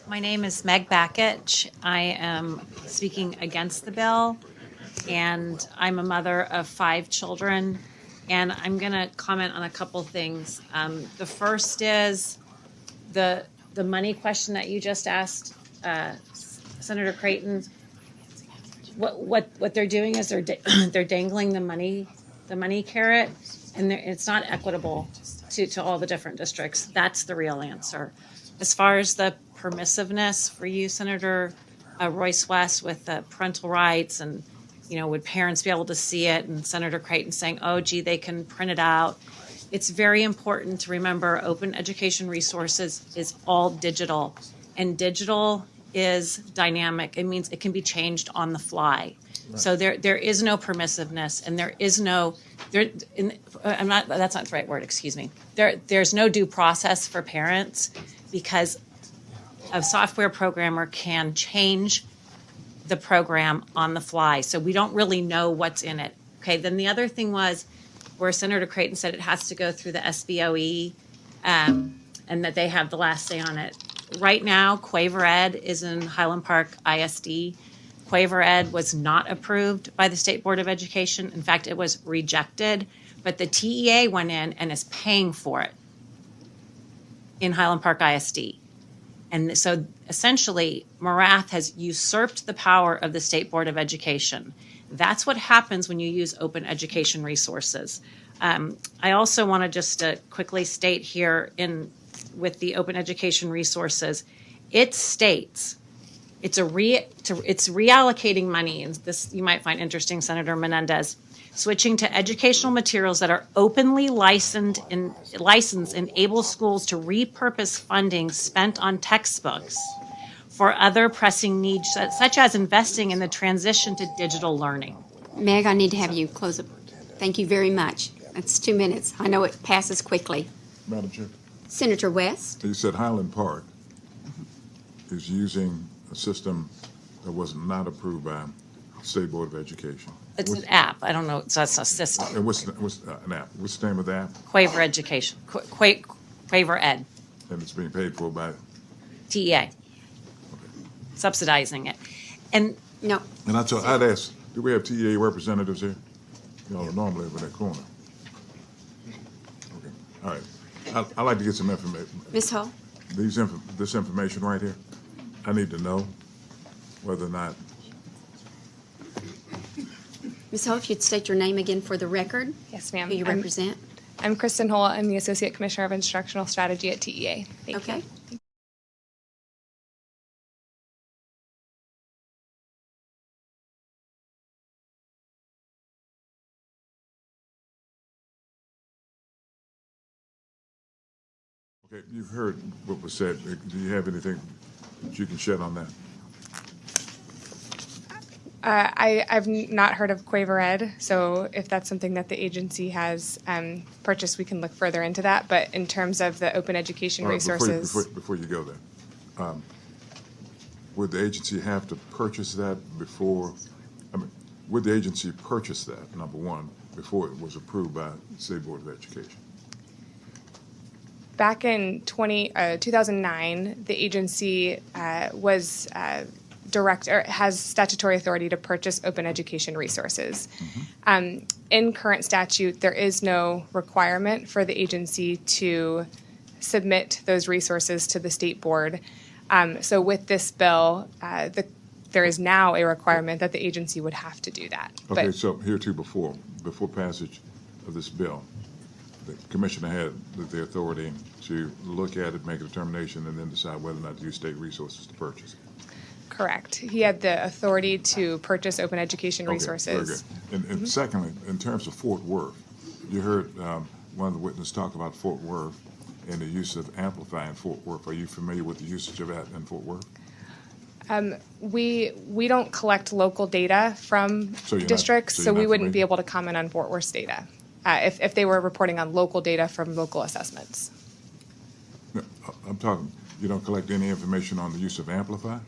My name is Meg Backich. I am speaking against the bill, and I'm a mother of 5 children, and I'm going to comment on a couple things. The first is the money question that you just asked, Senator Creighton. What they're doing is they're dangling the money carrot, and it's not equitable to all the different districts. That's the real answer. As far as the permissiveness for you, Senator Royce West, with the parental rights and, would parents be able to see it? And Senator Creighton saying, oh, gee, they can print it out. It's very important to remember open education resources is all digital, and digital is dynamic. It means it can be changed on the fly. Right. So there is no permissiveness, and that's not the right word, excuse me. There's no due process for parents, because a software programmer can change the program on the fly. So we don't really know what's in it. Okay, then the other thing was where Senator Creighton said it has to go through the SBOE, and that they have the last say on it. Right now, Quaver Ed is in Highland Park ISD. Quaver Ed was not approved by the State Board of Education. In fact, it was rejected, but the TEA went in and is paying for it in Highland Park ISD. And so essentially, Morath has usurped the power of the State Board of Education. That's what happens when you use open education resources. I also want to just quickly state here with the open education resources, it states it's reallocating money, and this you might find interesting, Senator Menendez, switching to educational materials that are openly licensed enable schools to repurpose funding spent on textbooks for other pressing needs, such as investing in the transition to digital learning. Meg, I need to have you close up. Thank you very much. That's 2 minutes. I know it passes quickly. Madam Chair. Senator West. You said Highland Park is using a system that was not approved by the State Board of Education. It's an app. I don't know. So it's a system. And what's an app? What's the name of the app? Quaver Education. Quaver Ed. And it's being paid for by TEA. Okay. Subsidizing it. And no. And I'd ask, do we have TEA representatives here? Y'all are normally over that corner. Okay. All right. I'd like to get some information. Ms. Hole? This information right here, I need to know whether or not. Ms. Hole, if you'd state your name again for the record. Yes, ma'am. Who you represent. I'm Kristen Hole. I'm the Associate Commissioner of Instructional Strategy at TEA. Thank you. Okay, you've heard what was said. Do you have anything that you can shed on that? I've not heard of Quaver Ed, so if that's something that the agency has purchased, we can look further into that. But in terms of the open education resources... Before you go there, would the agency have to purchase that before... would the agency purchase that, number one, before it was approved by the State Board of Education? Back in 2009, the agency was... has statutory authority to purchase open education resources. Mm-hmm. In current statute, there is no requirement for the agency to submit those resources to the state board. So with this bill, there is now a requirement that the agency would have to do that. Okay, but, so here too, before passage of this bill, the commissioner had the authority to look at it, make a determination, and then decide whether or not to use state resources to purchase it. Correct. He had the authority to purchase open education resources. Very good. And secondly, in terms of Fort Worth, you heard one of the witnesses talk about Fort Worth and the use of Amplify in Fort Worth. Are you familiar with the usage of that in Fort Worth? We don't collect local data from districts, so we wouldn't be able to comment on Fort Worth's data if they were reporting on local data from local assessments. No, I'm talking, you don't collect any information on the use of Amplify?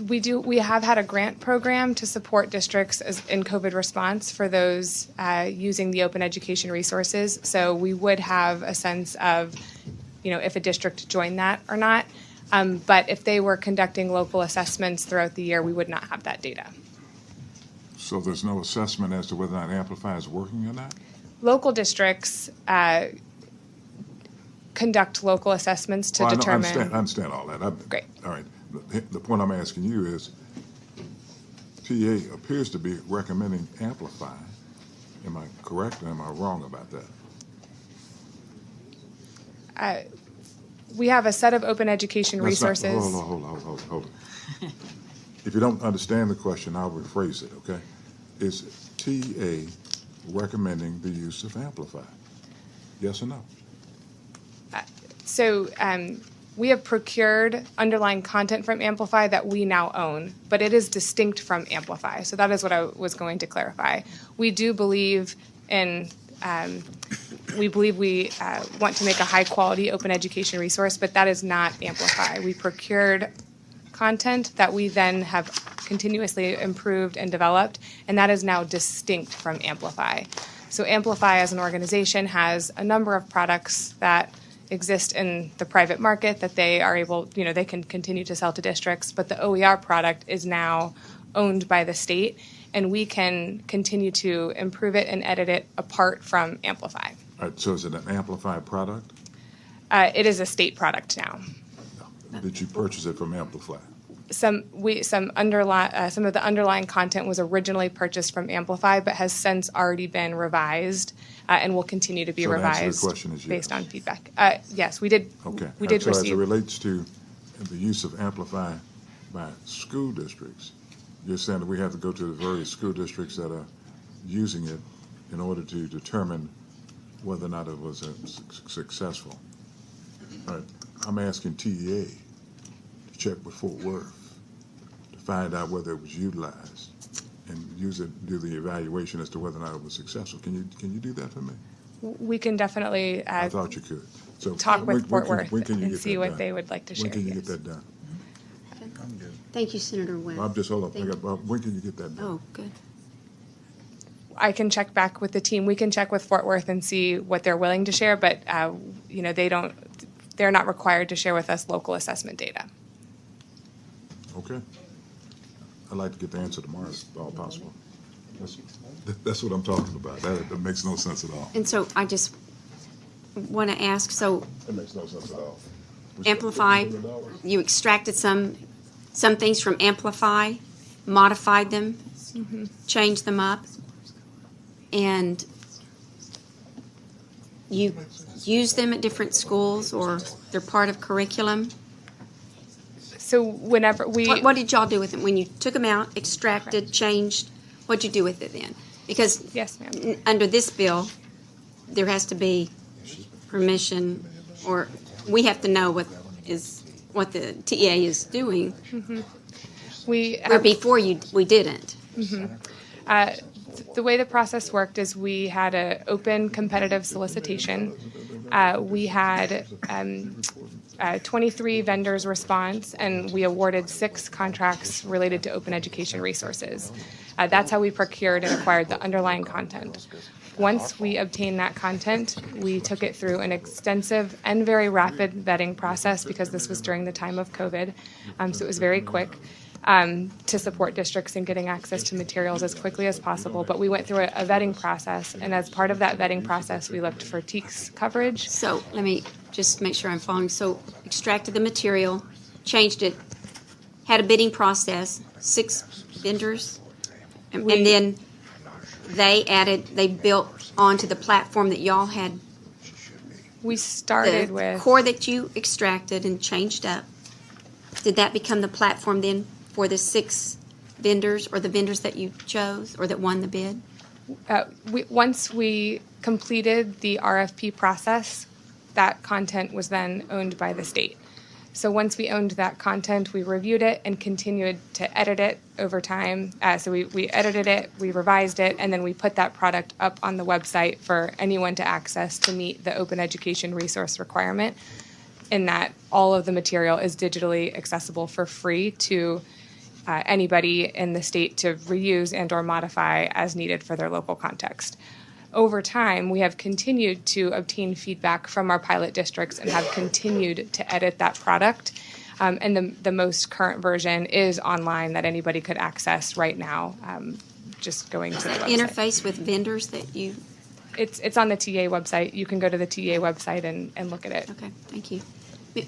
We have had a grant program to support districts in COVID response for those using the open education resources. So we would have a sense of, if a district joined that or not. But if they were conducting local assessments throughout the year, we would not have that data. So there's no assessment as to whether or not Amplify is working or not? Local districts conduct local assessments to Well, determine. I understand all that. Great. All right. The point I'm asking you is, TA appears to be recommending Amplify. Am I correct or am I wrong about that? We have a set of open education That's not- resources. Hold on. If you don't understand the question, I'll rephrase it, okay? Is TA recommending the use of Amplify? Yes or no? So we have procured underlying content from Amplify that we now own, but it is distinct from Amplify. So that is what I was going to clarify. We do believe in, we want to make a high quality open education resource, but that is not Amplify. We procured content that we then have continuously improved and developed, and that is now distinct from Amplify. So Amplify as an organization has a number of products that exist in the private market that they are able, they can continue to sell to districts, but the OER product is now owned by the state, and we can continue to improve it and edit it apart from Amplify. All right, so is it an Amplify product? It is a state product now. Did you purchase it from Amplify? Some of the underlying content was originally purchased from Amplify, but has since already been revised and will continue to be So the answer to the revised question is yes. based on feedback. Yes, we did. Okay. We did So as it receive. relates to the use of Amplify by school districts, you're saying that we have to go to the various school districts that are using it in order to determine whether or not it was successful. All right. I'm asking TEA to check with Fort Worth to find out whether it was utilized and do the evaluation as to whether or not it was successful. Can you do that for me? We can definitely I thought you could. So talk with Fort Worth when can you and get see that what done? they would like to share. When can you yes. get that done? Thank you, Senator Webb. Hold Thank up. When can you get that done? Oh, good. I can check back with the team. We can check with Fort Worth and see what they're willing to share, but they're not required to share with us local assessment data. Okay. I'd like to get the answer tomorrow, if all possible. That's what I'm talking about. That makes no sense at all. And so I just want to ask, so It makes no sense at all. Amplify, you extracted some things from Amplify, modified them, changed them up, and you use them at different schools, or they're part of curriculum? So whenever we What did y'all do with them? When you took them out, extracted, changed, what'd you do with it then? Because Yes, ma'am. under this bill, there has to be permission, or we have to know what the TA is doing, we where before we didn't. the way the process worked is we had an open competitive solicitation. We had 23 vendors response, and we awarded 6 contracts related to open education resources. That's how we procured and acquired the underlying content. Once we obtained that content, we took it through an extensive and very rapid vetting process, because this was during the time of COVID, so it was very quick, to support districts in getting access to materials as quickly as possible. But we went through a vetting process, and as part of that vetting process, we looked for TEKS coverage. So let me just make sure I'm following. So extracted the material, changed it, had a bidding process, 6 vendors, and then they built onto the platform that y'all had. We started The with core that you extracted and changed up. Did that become the platform then for the 6 vendors, or the vendors that you chose or that won the bid? once we completed the RFP process, that content was then owned by the state. So once we owned that content, we reviewed it and continued to edit it over time. So we edited it, we revised it, and then we put that product up on the website for anyone to access to meet the open education resource requirement, in that all of the material is digitally accessible for free to anybody in the state to reuse and or modify as needed for their local context. Over time, we have continued to obtain feedback from our pilot districts and have continued to edit that product And the most current version is online that anybody could access right now, just going to the website. Interface with vendors that you, It's on the TA website. You can go to the TA website and look at it. okay, thank you.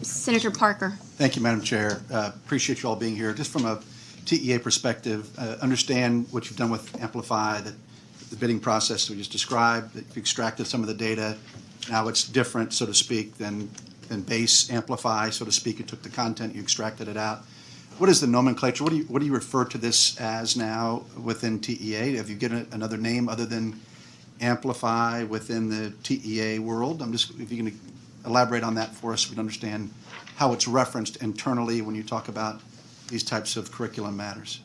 Senator Parker. Thank you, Madam Chair. Appreciate you all being here. Just from a TEA perspective, understand what you've done with Amplify, that the bidding process we just described, that you extracted some of the data. Now it's different, so to speak, than base Amplify, so to speak. You took the content, you extracted it out. What is the nomenclature? What do you refer to this as now within TEA? Have you given it another name other than Amplify within the TEA world? If you can elaborate on that for us, we can understand how it's referenced internally when you talk about these types of curriculum matters.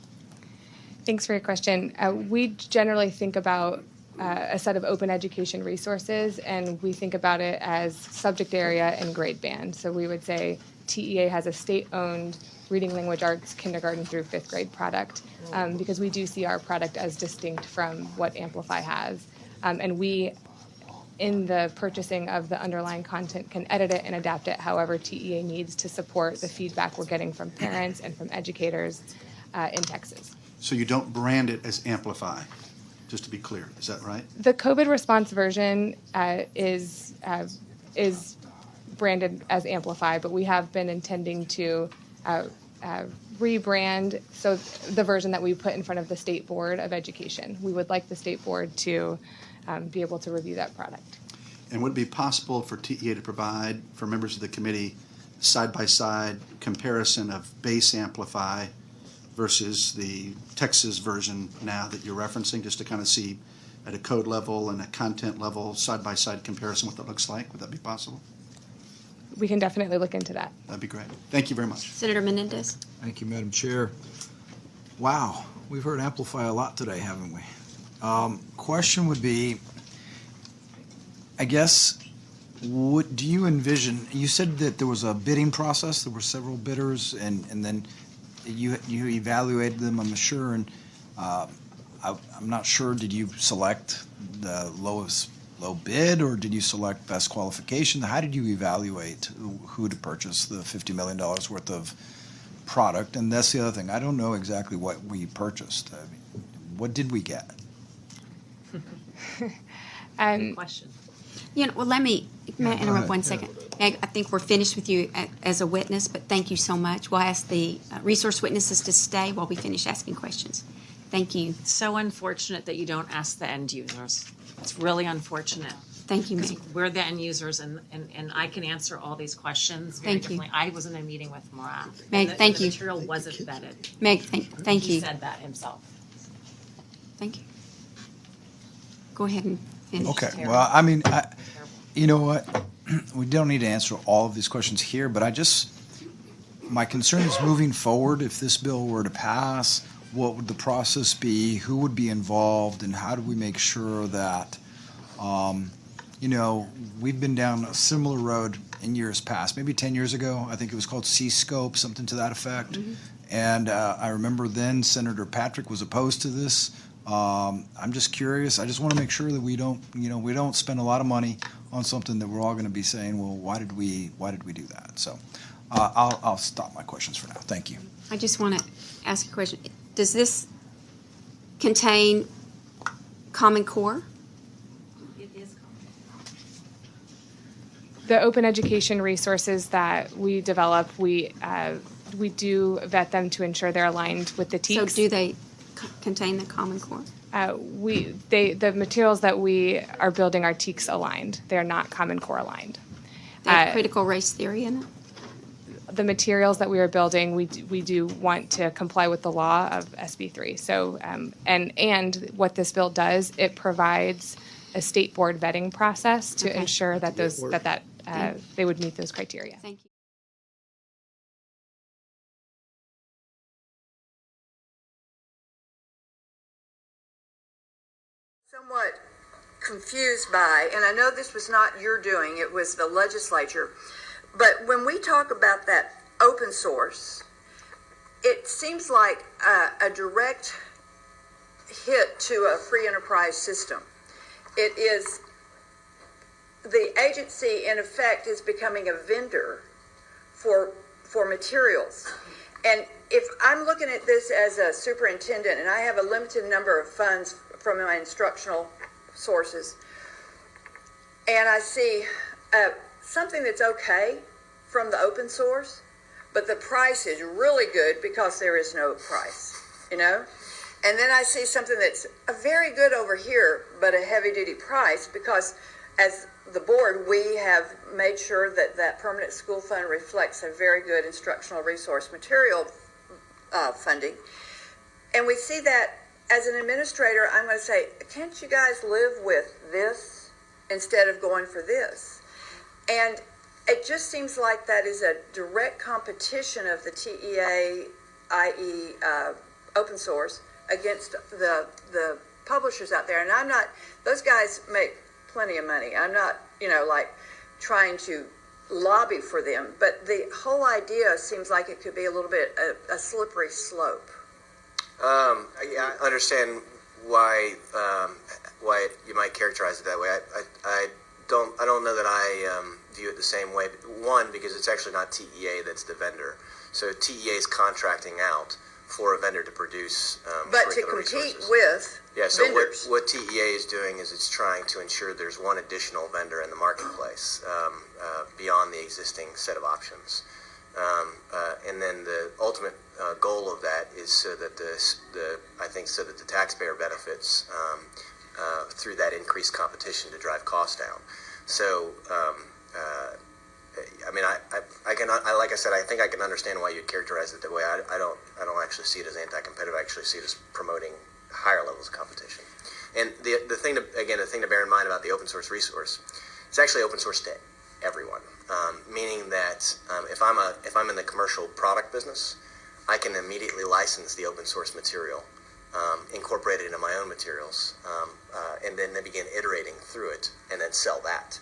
Thanks for your question. We generally think about a set of open education resources, and we think about it as subject area and grade band. So we would say TEA has a state-owned reading language arts kindergarten through fifth grade product, because we do see our product as distinct from what Amplify has. And we, in the purchasing of the underlying content, can edit it and adapt it however TEA needs to support the feedback we're getting from parents and from educators in Texas. So you don't brand it as Amplify, just to be clear. Is that right? The COVID response version is branded as Amplify, but we have been intending to rebrand so the version that we put in front of the State Board of Education. We would like the State Board to be able to review that product. And would it be possible for TEA to provide for members of the committee side-by-side comparison of base Amplify versus the Texas version now that you're referencing, just to kind of see at a code level and a content level, side-by-side comparison what that looks like? Would that be possible? We can definitely look into that. That'd be great. Thank you very much. Senator Menendez. Thank you, Madam Chair. Wow, we've heard Amplify a lot today, haven't we? Question would be, I guess, what do you envision? You said that there was a bidding process. There were several bidders, and then you evaluated them, I'm sure. And I'm not sure. Did you select the low bid, or did you select best qualification? How did you evaluate who to purchase the $50 million worth of product? And that's the other thing. I don't know exactly what we purchased. I mean, what did we get? Good question. Well, may I interrupt 1 second? Meg, I think we're finished with you as a witness, but thank you so much. We'll ask the resource witnesses to stay while we finish asking questions. Thank you. It's so unfortunate that you don't ask the end users. It's really unfortunate. Thank you, Because Meg. we're the end users, and I can answer all these questions very Thank you. differently. I was in a meeting with Murat. Meg, thank the you. material wasn't vetted. Meg, thank He you. said that himself. Thank you. Go ahead and finish. Okay. Terrible. Well, I mean, you know what? We don't need to answer all of these questions here, but my concern is moving forward. If this bill were to pass, what would the process be? Who would be involved? And how do we make sure that, we've been down a similar road in years past, maybe 10 years ago. I think it was called C-Scope, something to that effect. Mm-hmm. And I remember then Senator Patrick was opposed to this. I'm just curious. I just want to make sure that we don't spend a lot of money on something that we're all going to be saying, well, why did we do that? So I'll stop my questions for now. Thank you. I just want to ask a question. Does this contain Common Core? It is The open education resources that we develop, we do vet them to ensure they're aligned with the TEKS. So do they contain the Common Core? The materials that we are building are TEKS aligned. They are not Common Core aligned. They have critical race theory in it? The materials that we are building, we do want to comply with the law of SB3. So, and what this bill does, it provides a state board vetting process to ensure that they would meet those criteria. Thank you. Somewhat confused by, and I know this was not your doing, it was the legislature, but when we talk about that open source, it seems like a direct hit to a free enterprise system. It is, the agency in effect is becoming a vendor for for materials. And if I'm looking at this as a superintendent and I have a limited number of funds from my instructional sources, and I see something that's okay from the open source, but the price is really good because there is no price, you know? And then I see something that's a very good over here, but a heavy-duty price because as the board, we have made sure that that permanent school fund reflects a very good instructional resource material funding. And we see that as an administrator, I'm going to say, can't you guys live with this instead of going for this? And it just seems like that is a direct competition of the TEA, i.e. Open source, against the publishers out there. And I'm not, those guys make plenty of money. I'm not, like trying to lobby for them, but the whole idea seems like it could be a little bit a slippery slope. Yeah, I understand why you might characterize it that way. I don't know that I view it the same way. One, because it's actually not TEA that's the vendor, so TEA is contracting out for a vendor to produce. But to compete with vendors. What TEA is doing is it's trying to ensure there's one additional vendor in the marketplace beyond the existing set of options. And then the ultimate goal of that is so that the taxpayer benefits through that increased competition to drive costs down. So, like I said, I think I can understand why you characterize it that way. I don't actually see it as anti-competitive. I actually see it as promoting higher levels of competition. And the thing to bear in mind about the open source resource, it's actually open source to everyone. Meaning that if I'm in the commercial product business, I can immediately license the open source material, incorporate it into my own materials, and then begin iterating through it, and then sell that.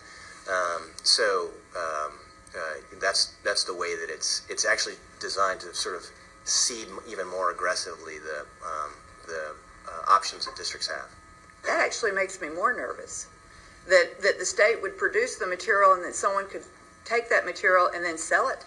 That's the way that it's actually designed to sort of seed even more aggressively the options that districts have. That actually makes me more nervous. That the state would produce the material and that someone could take that material and then sell it.